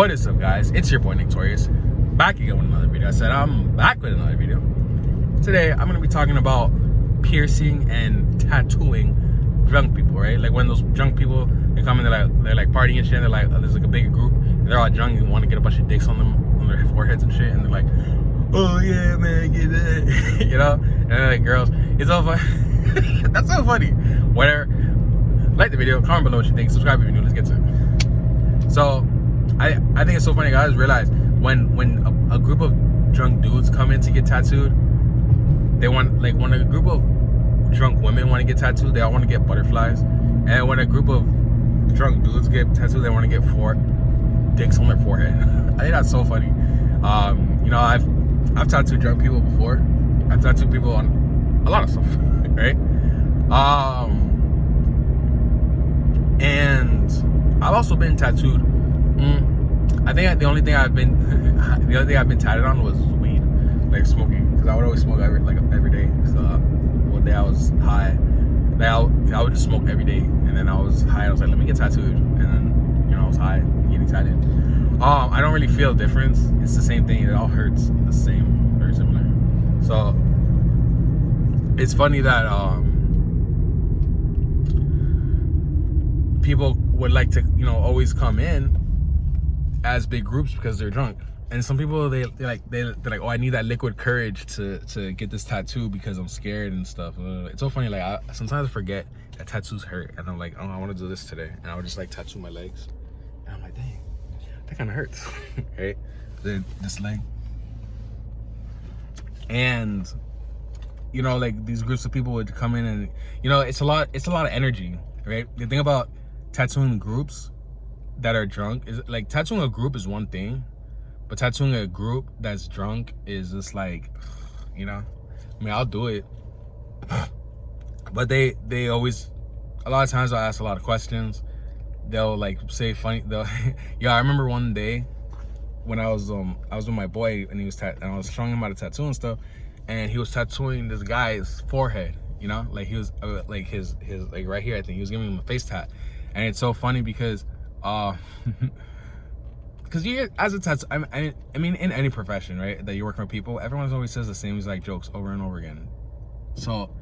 What is up, guys? It's your boy Nick Torius, back again with another video. I said I'm back with another video. Today, I'm gonna be talking about piercing and tattooing drunk people, right? Like when those drunk people, they come in, they're like partying and shit, and they're like, there's like a bigger group, and they're all drunk and want to get a bunch of dicks on them, on their foreheads and shit, and they're like, oh yeah, man, get it, you know? And they're like, girls, it's all fun. That's so funny. Whatever. Like the video, comment below what you think, subscribe if you're new, let's get to it. So, I think it's so funny, guys. Realize when a group of drunk dudes come in to get tattooed, they want, like, when a group of drunk women want to get tattooed, they all want to get butterflies. And when a group of drunk dudes get tattooed, they want to get 4 dicks on their forehead. I think that's so funny. You know, I've tattooed drunk people before. I've tattooed people on a lot of stuff, right? And I've also been tattooed. I think the only thing I've been tatted on was weed, like smoking, because I would always smoke every day. So one day I was high, like I would just smoke every day, and then I was high. I was like, let me get tattooed, and then, you know, I was high, getting tatted. I don't really feel a difference. It's the same thing. It all hurts the same, very similar. So it's funny that people would like to, you know, always come in as big groups because they're drunk. And some people, they're like, oh, I need that liquid courage to get this tattoo because I'm scared and stuff. It's so funny, like sometimes I forget that tattoos hurt, and I'm like, oh, I want to do this today, and I would just like tattoo my legs, and I'm like, dang, that kind of hurts. Right? This leg. And you know, like, these groups of people would come in, and you know, it's a lot of energy, right? The thing about tattooing groups that are drunk is, like, tattooing a group is one thing, but tattooing a group that's drunk is just like, you know, I mean, I'll do it, but they always, a lot of times I'll ask a lot of questions. They'll like say funny, yeah, I remember one day when I was with my boy, and I was showing him how to tattoo and stuff, and he was tattooing this guy's forehead, you know, like he was like his like right here, I think he was giving him a face tat. And it's so funny because because you, as a tattoo, I mean in any profession, right, that you're working with people, everyone always says the same exact jokes over and over again. So,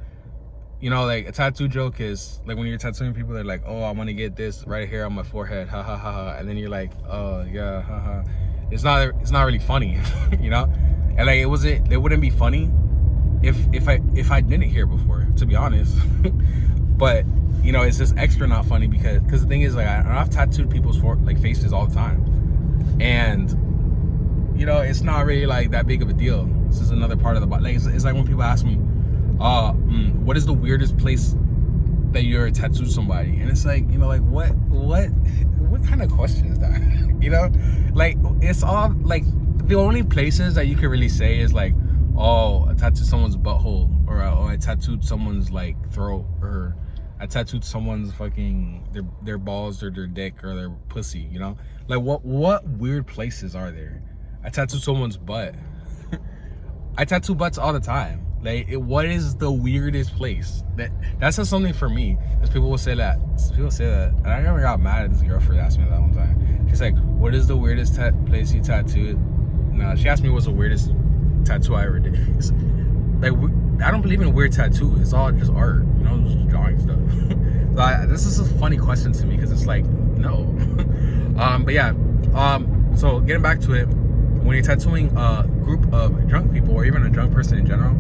you know, like, a tattoo joke is like, when you're tattooing people, they're like, oh, I want to get this right here on my forehead, ha ha ha ha, and then you're like, oh yeah, ha ha. It's not really funny. You know, and like, it wouldn't be funny if I didn't hear before, to be honest. But you know, it's just extra not funny because the thing is, like, I've tattooed people's faces all the time, and you know, it's not really like that big of a deal. This is another part of the body. Like, it's like when people ask me, what is the weirdest place that you're tattooed somebody? And it's like, you know, like, what kind of question is that? You know, like, it's all like, the only places that you can really say is like, oh, I tattooed someone's butthole, or oh, I tattooed someone's like throat, or I tattooed someone's fucking their balls, or their dick, or their pussy. You know, like, what weird places are there? I tattooed someone's butt. I tattoo butts all the time. Like, what is the weirdest place? That's just something for me, because people will say that. And I never got mad at this girl for asking me that one time. She's like, what is the weirdest place you tattooed? No, she asked me what's the weirdest tattoo I ever did. It's, like, I don't believe in weird tattoo. It's all just art, you know, just drawing stuff. So this is a funny question to me, because it's like, no. But yeah, so getting back to it, when you're tattooing a group of drunk people, or even a drunk person in general,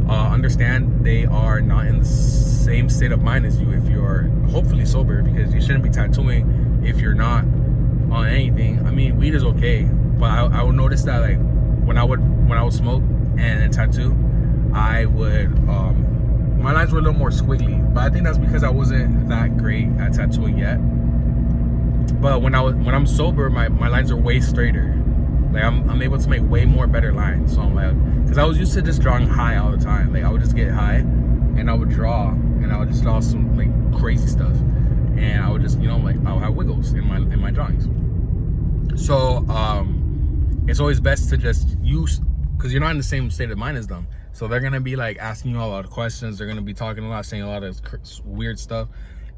understand they are not in the same state of mind as you if you're hopefully sober, because you shouldn't be tattooing if you're not on anything. I mean, weed is okay, but I would notice that, like, when I would smoke and tattoo, I would my lines were a little more squiggly, but I think that's because I wasn't that great at tattooing yet. But when I'm sober, my lines are way straighter. Like, I'm able to make way more better lines. So I'm like, because I was used to just drawing high all the time. Like, I would just get high, and I would draw, and I would just draw some like crazy stuff, and I would just, you know, like, I would have wiggles in my drawings. So it's always best to just use, because you're not in the same state of mind as them. So they're gonna be like asking you a lot of questions. They're gonna be talking a lot, saying a lot of weird stuff.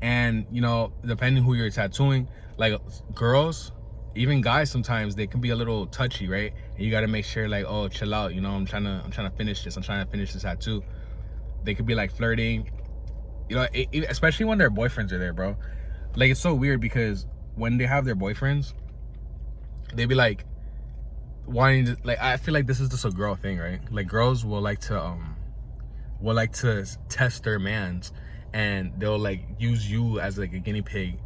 And you know, depending who you're tattooing, like girls, even guys sometimes they can be a little touchy, right? And you got to make sure like, oh, chill out, you know, I'm trying to finish this. I'm trying to finish this tattoo. They could be like flirting, you know, especially when their boyfriends are there, bro. Like, it's so weird because when they have their boyfriends, they be like wanting to, like, I feel like this is just a girl thing, right? Like, girls will like to test their mans, and they'll like use you as like a guinea pig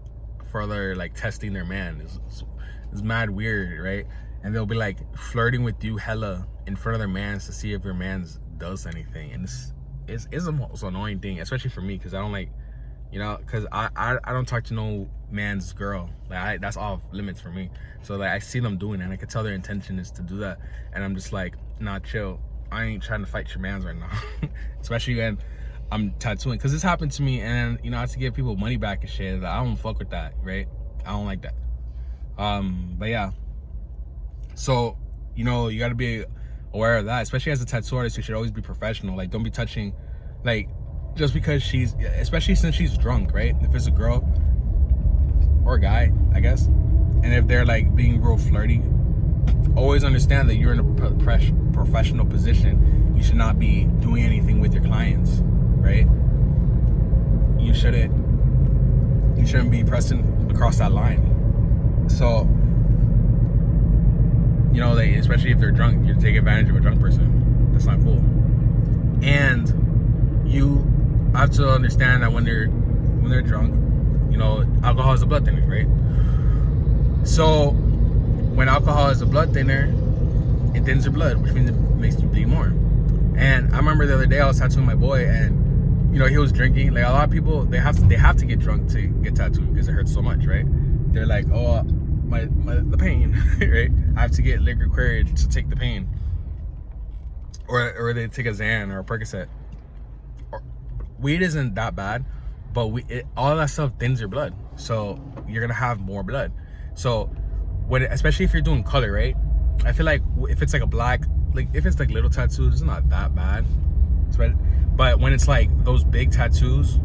for their like testing their man. It's mad weird, right? And they'll be like flirting with you hella in front of their mans to see if your man's does anything, and it's the most annoying thing, especially for me, because I don't like, you know, because I don't talk to no man's girl. Like, that's off limits for me. So like I see them doing it and I can tell their intention is to do that, and I'm just like, nah, chill, I ain't trying to fight your mans right now. Especially when I'm tattooing, because this happened to me, and you know, I have to give people money back and shit. Like, I don't fuck with that, right? I don't like that. But yeah, so you know, you got to be aware of that, especially as a tattoo artist. You should always be professional. Like, don't be touching, like, just because she's, especially since she's drunk, right? If it's a girl or a guy, I guess, and if they're like being real flirty, always understand that you're in a professional position. You should not be doing anything with your clients, right? You shouldn't be pressing across that line. So, you know, like, especially if they're drunk, you take advantage of a drunk person. That's not cool. And you have to understand that when they're drunk, you know, alcohol is a blood thinner, right? So when alcohol is a blood thinner, it thins your blood, which means it makes you bleed more. And I remember the other day I was tattooing my boy, and you know, he was drinking. Like, a lot of people, they have to get drunk to get tattooed because it hurts so much, right? They're like, oh, the pain, right? I have to get liquor courage to take the pain, or they take a Xan or a Percocet. Weed isn't that bad, but all that stuff thins your blood, so you're gonna have more blood. So especially if you're doing color, right? I feel like if it's like a black, like if it's like little tattoos, it's not that bad. But when it's like those big tattoos,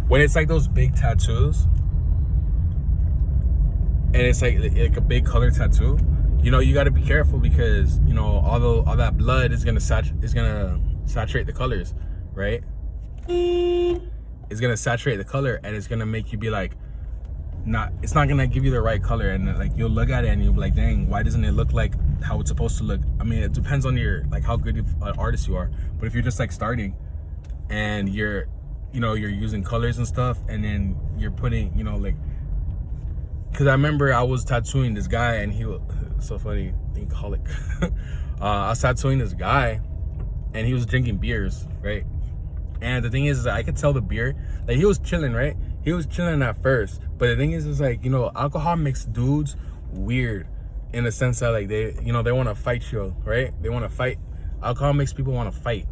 when it's like those big tattoos, and it's like a big color tattoo, you know, you got to be careful, because you know, all that blood is gonna saturate the colors, right? It's gonna saturate the color, and it's gonna make you be like, it's not gonna give you the right color, and like you'll look at it and you'll be like, dang, why doesn't it look like how it's supposed to look? I mean, it depends on your, like, how good of an artist you are. But if you're just like starting and you're using colors and stuff, and then you're putting, you know, like, because I remember I was tattooing this guy, and he was so funny, alcoholic. I was tattooing this guy, and he was drinking beers, right? And the thing is that I could tell the beer, like, he was chilling, right? He was chilling at first, but the thing is like, you know, alcohol makes dudes weird in the sense that, like, they want to fight you, right? They want to fight. Alcohol makes people want to fight,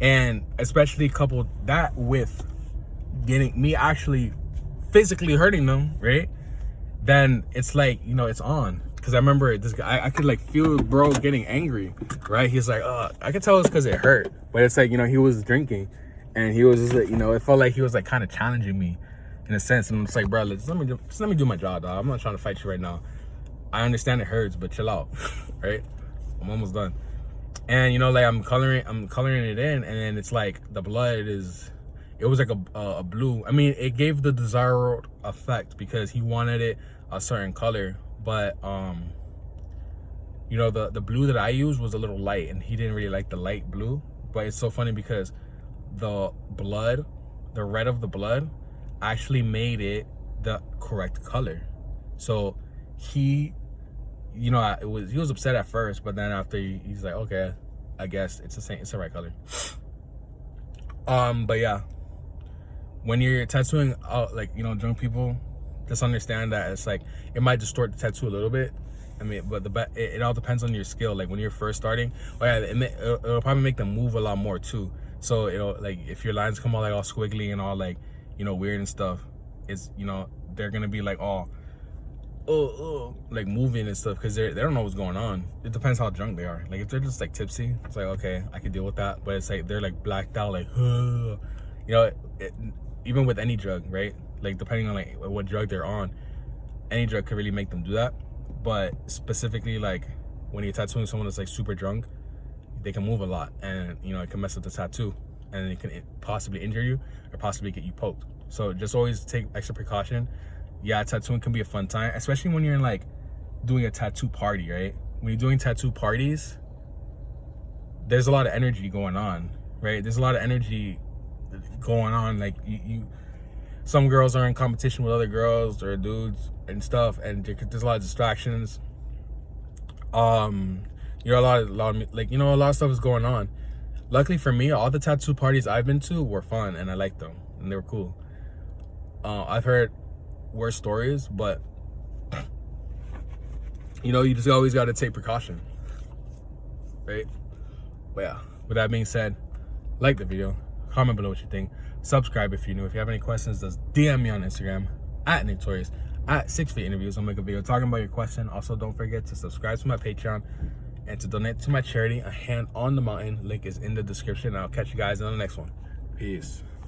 and especially coupled that with getting me actually physically hurting them, right? Then it's like, you know, it's on. Because I remember this guy, I could like feel bro getting angry, right? He's like, I could tell it's because it hurt, but it's like, you know, he was drinking, and he was just like, you know, it felt like he was like kind of challenging me in a sense, and I'm just like, bro, let me do my job, dog. I'm not trying to fight you right now. I understand it hurts, but chill out, right? I'm almost done. And you know, like, I'm coloring it in, and then it's like the blood it was like a blue. I mean, it gave the desired effect because he wanted it a certain color, but you know, the blue that I used was a little light, and he didn't really like the light blue. But it's so funny because the red of the blood actually made it the correct color. So he, you know, he was upset at first, but then after he's like, okay, I guess it's the right color. But yeah, when you're tattooing out, like, you know, drunk people, just understand that it's like, it might distort the tattoo a little bit. I mean, but it all depends on your skill. Like, when you're first starting, it'll probably make them move a lot more too. So it'll, like, if your lines come out like all squiggly and all, like, you know, weird and stuff, it's, you know, they're gonna be like all like moving and stuff, because they don't know what's going on. It depends how drunk they are. Like, if they're just like tipsy, it's like, okay, I can deal with that. But it's like they're like blacked out, like, you know, even with any drug, right? like depending on like what drug they're on, any drug could really make them do that. But specifically, like when you're tattooing someone that's like super drunk, they can move a lot, and you know, it can mess up the tattoo, and it can possibly injure you or possibly get you poked. So just always take extra precaution. Yeah, tattooing can be a fun time, especially when you're in like doing a tattoo party, right? When you're doing tattoo parties, there's a lot of energy going on, right? There's a lot of energy going on. Like some girls are in competition with other girls or dudes and stuff, and there's a lot of distractions. You know, a lot of like, you know, a lot of stuff is going on. Luckily for me, all the tattoo parties I've been to were fun, and I liked them, and they were cool. I've heard worse stories, but you know, you just always got to take precaution, right? But yeah, with that being said, like the video, comment below what you think, subscribe if you're new. If you have any questions, just DM me on Instagram at Torius, at 6 Feet Interviews. I'll make a video talking about your question. Also, don't forget to subscribe to my Patreon and to donate to my charity, A Hand on the Mountain. Link is in the description. I'll catch you guys in the next one. Peace.